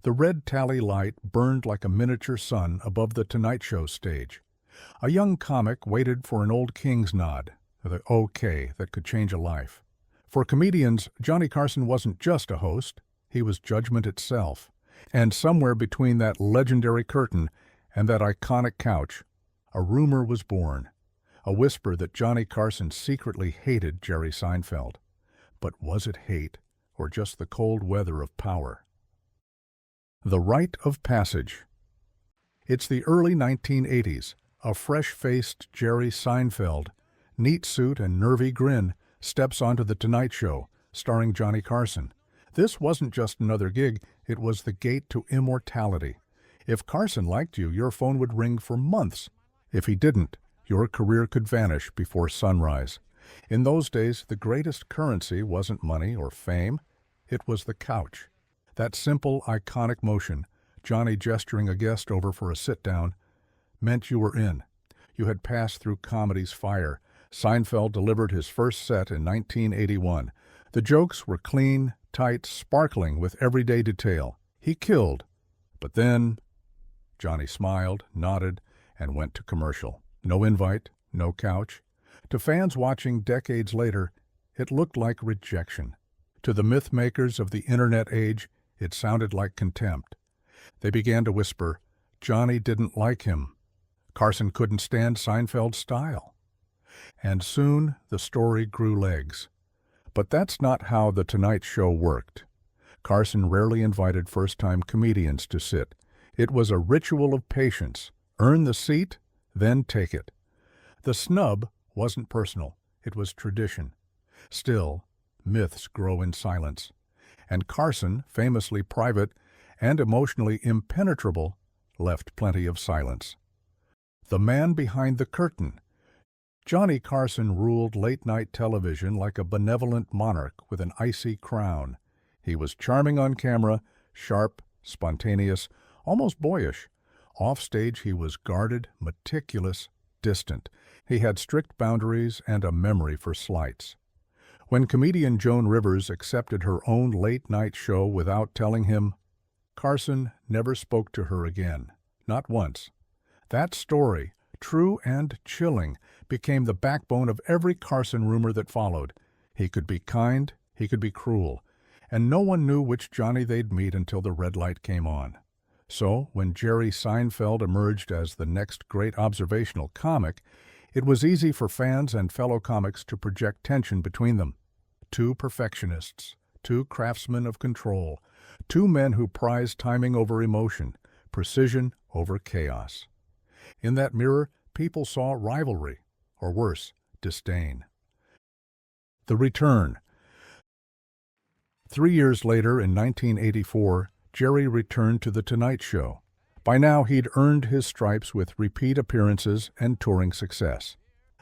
The red tally light burned like a miniature sun above the Tonight Show stage. A young comic waited for an old king's nod, the okay that could change a life. For comedians, Johnny Carson wasn't just a host, he was judgment itself. And somewhere between that legendary curtain and that iconic couch, a rumor was born. A whisper that Johnny Carson secretly hated Jerry Seinfeld. But was it hate, or just the cold weather of power? The rite of passage. It's the early 1980s. A fresh-faced Jerry Seinfeld, neat suit and nervy grin, steps onto The Tonight Show, starring Johnny Carson. This wasn't just another gig, it was the gate to immortality. If Carson liked you, your phone would ring for months. If he didn't, your career could vanish before sunrise. In those days, the greatest currency wasn't money or fame, it was the couch. That simple, iconic motion, Johnny gesturing a guest over for a sit-down, meant you were in. You had passed through comedy's fire. Seinfeld delivered his first set in 1981. The jokes were clean, tight, sparkling with everyday detail. He killed. But then, Johnny smiled, nodded, and went to commercial. No invite, no couch. To fans watching decades later, it looked like rejection. To the myth makers of the internet age, it sounded like contempt. They began to whisper, Johnny didn't like him. Carson couldn't stand Seinfeld's style. And soon the story grew legs. But that's not how The Tonight Show worked. Carson rarely invited first-time comedians to sit. It was a ritual of patience. Earn the seat, then take it. The snub wasn't personal. It was tradition. Still, myths grow in silence. And Carson, famously private and emotionally impenetrable, left plenty of silence. The man behind the curtain. Johnny Carson ruled late-night television like a benevolent monarch with an icy crown. He was charming on camera, sharp, spontaneous, almost boyish. Offstage he was guarded, meticulous, distant. He had strict boundaries and a memory for slights. When comedian Joan Rivers accepted her own late-night show without telling him, Carson never spoke to her again, not once. That story, true and chilling, became the backbone of every Carson rumor that followed. He could be kind, he could be cruel, and no one knew which Johnny they'd meet until the red light came on. So, when Jerry Seinfeld emerged as the next great observational comic, it was easy for fans and fellow comics to project tension between them. Two perfectionists, two craftsmen of control, two men who prized timing over emotion, precision over chaos. In that mirror, people saw rivalry, or worse, disdain. The return. 3 years later, in 1984, Jerry returned to The Tonight Show. By now, he'd earned his stripes with repeat appearances and touring success.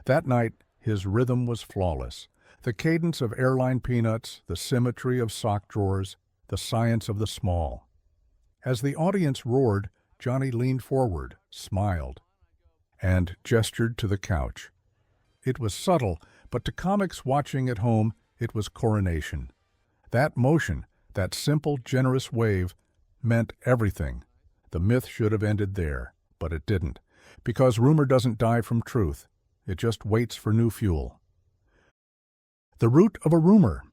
That night, his rhythm was flawless. The cadence of airline peanuts, the symmetry of sock drawers, the science of the small. As the audience roared, Johnny leaned forward, smiled, and gestured to the couch. It was subtle, but to comics watching at home, it was coronation. That motion, that simple, generous wave, meant everything. The myth should have ended there, but it didn't, because rumor doesn't die from truth. It just waits for new fuel. The root of a rumor.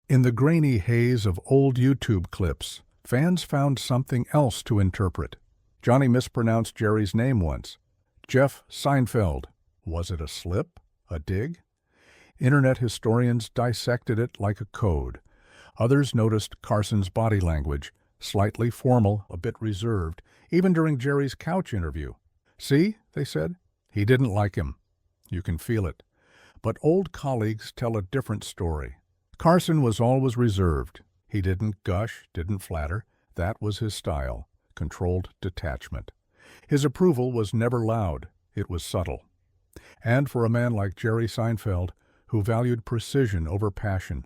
In the grainy haze of old YouTube clips, fans found something else to interpret. Johnny mispronounced Jerry's name once. Jeff Seinfeld. Was it a slip? A dig? Internet historians dissected it like a code. Others noticed Carson's body language, slightly formal, a bit reserved, even during Jerry's couch interview. See, they said, he didn't like him. You can feel it. But old colleagues tell a different story. Carson was always reserved. He didn't gush, didn't flatter. That was his style, controlled detachment. His approval was never loud. It was subtle. And for a man like Jerry Seinfeld, who valued precision over passion,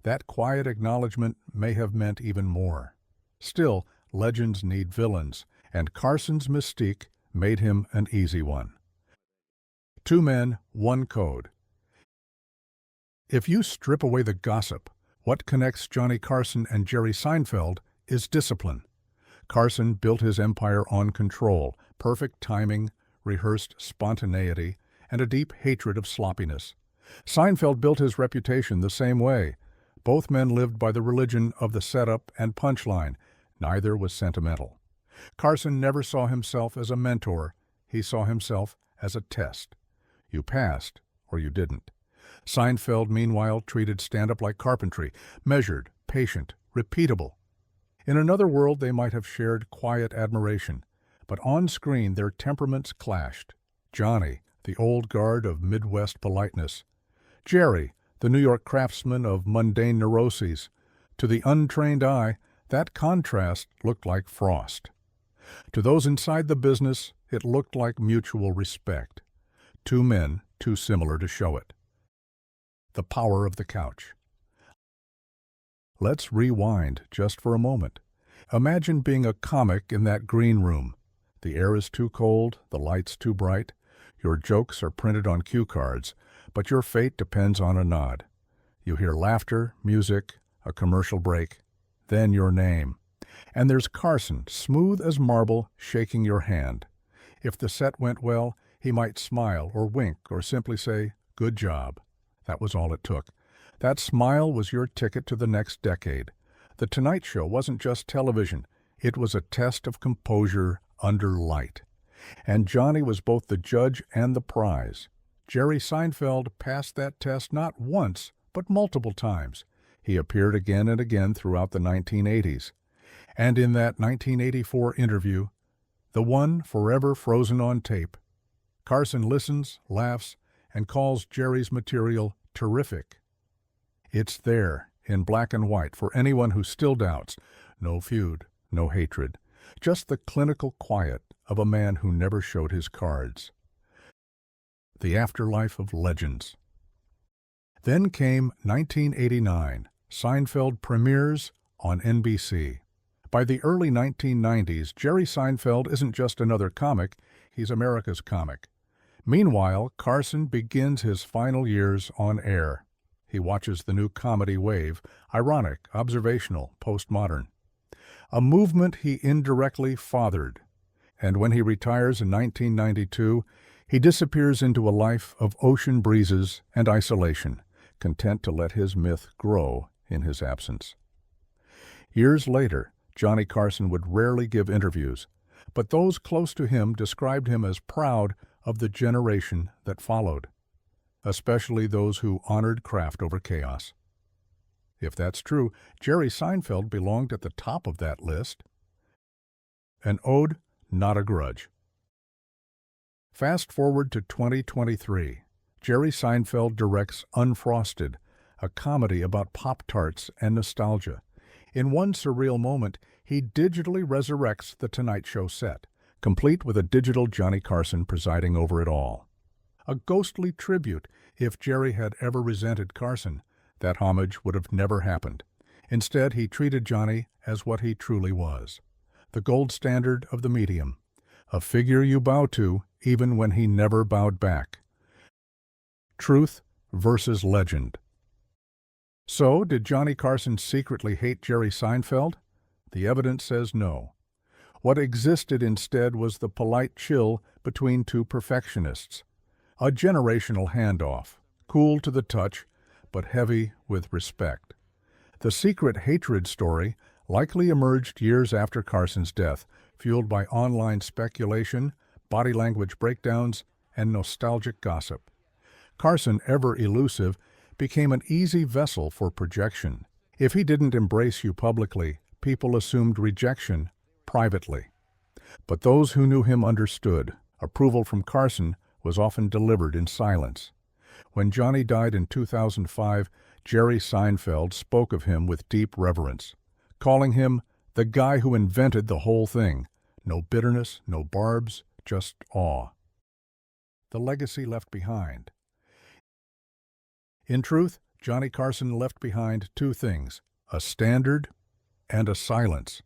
that quiet acknowledgement may have meant even more. Still, legends need villains, and Carson's mystique made him an easy one. Two men, one code. If you strip away the gossip, what connects Johnny Carson and Jerry Seinfeld is discipline. Carson built his empire on control, perfect timing, rehearsed spontaneity, and a deep hatred of sloppiness. Seinfeld built his reputation the same way. Both men lived by the religion of the setup and punchline. Neither was sentimental. Carson never saw himself as a mentor. He saw himself as a test. You passed, or you didn't. Seinfeld, meanwhile, treated stand-up like carpentry, measured, patient, repeatable. In another world, they might have shared quiet admiration, but on screen their temperaments clashed. Johnny, the old guard of Midwest politeness. Jerry, the New York craftsman of mundane neuroses. To the untrained eye, that contrast looked like frost. To those inside the business, it looked like mutual respect. Two men, too similar to show it. The power of the couch. Let's rewind just for a moment. Imagine being a comic in that green room. The air is too cold, the lights too bright. Your jokes are printed on cue cards, but your fate depends on a nod. You hear laughter, music, a commercial break, then your name. And there's Carson, smooth as marble, shaking your hand. If the set went well, he might smile or wink or simply say, "Good job." That was all it took. That smile was your ticket to the next decade. The Tonight Show wasn't just television. It was a test of composure under light. And Johnny was both the judge and the prize. Jerry Seinfeld passed that test not once, but multiple times. He appeared again and again throughout the 1980s. And in that 1984 interview, the one forever frozen on tape, Carson listens, laughs, and calls Jerry's material terrific. It's there, in black and white, for anyone who still doubts. No feud, no hatred, just the clinical quiet of a man who never showed his cards. The afterlife of legends. Then came 1989. Seinfeld premieres on NBC. By the early 1990s, Jerry Seinfeld isn't just another comic, he's America's comic. Meanwhile, Carson begins his final years on air. He watches the new comedy wave, ironic, observational, postmodern. A movement he indirectly fathered. And when he retires in 1992, he disappears into a life of ocean breezes and isolation, content to let his myth grow in his absence. Years later, Johnny Carson would rarely give interviews, but those close to him described him as proud of the generation that followed, especially those who honored craft over chaos. If that's true, Jerry Seinfeld belonged at the top of that list. An ode, not a grudge. Fast forward to 2023. Jerry Seinfeld directs Unfrosted, a comedy about Pop-Tarts and nostalgia. In one surreal moment, he digitally resurrects the Tonight Show set, complete with a digital Johnny Carson presiding over it all. A ghostly tribute. If Jerry had ever resented Carson, that homage would have never happened. Instead, he treated Johnny as what he truly was, the gold standard of the medium, a figure you bow to even when he never bowed back. Truth versus legend. So, did Johnny Carson secretly hate Jerry Seinfeld? The evidence says no. What existed instead was the polite chill between two perfectionists. A generational handoff, cool to the touch, but heavy with respect. The secret hatred story likely emerged years after Carson's death, fueled by online speculation, body language breakdowns, and nostalgic gossip. Carson, ever elusive, became an easy vessel for projection. If he didn't embrace you publicly, people assumed rejection privately. But those who knew him understood. Approval from Carson was often delivered in silence. When Johnny died in 2005, Jerry Seinfeld spoke of him with deep reverence, calling him the guy who invented the whole thing. No bitterness, no barbs, just awe. The legacy left behind. In truth, Johnny Carson left behind two things, a standard and a silence.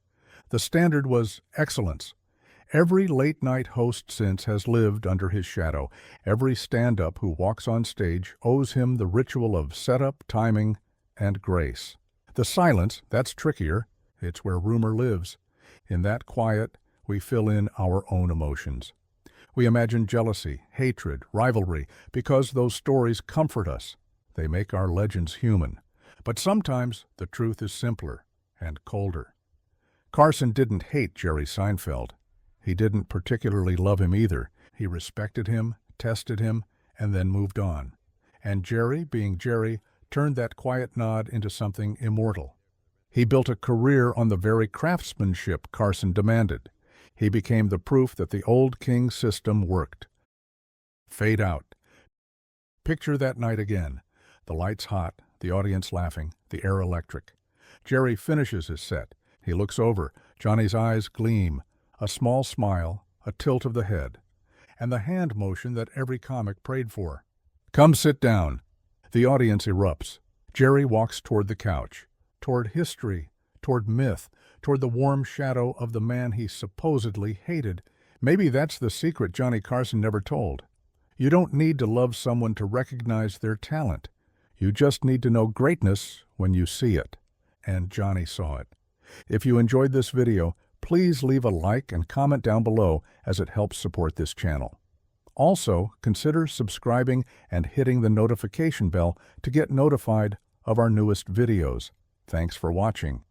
The standard was excellence. Every late-night host since has lived under his shadow. Every stand-up who walks on stage owes him the ritual of setup, timing, and grace. The silence, that's trickier. It's where rumor lives. In that quiet, we fill in our own emotions. We imagine jealousy, hatred, rivalry, because those stories comfort us. They make our legends human. But sometimes the truth is simpler and colder. Carson didn't hate Jerry Seinfeld. He didn't particularly love him either. He respected him, tested him, and then moved on. And Jerry, being Jerry, turned that quiet nod into something immortal. He built a career on the very craftsmanship Carson demanded. He became the proof that the old king system worked. Fade out. Picture that night again. The lights hot, the audience laughing, the air electric. Jerry finishes his set. He looks over. Johnny's eyes gleam. A small smile, a tilt of the head, and the hand motion that every comic prayed for. Come sit down. The audience erupts. Jerry walks toward the couch, toward history, toward myth, toward the warm shadow of the man he supposedly hated. Maybe that's the secret Johnny Carson never told. You don't need to love someone to recognize their talent. You just need to know greatness when you see it. And Johnny saw it. If you enjoyed this video, please leave a like and comment down below as it helps support this channel. Also, consider subscribing and hitting the notification bell to get notified of our newest videos. Thanks for watching.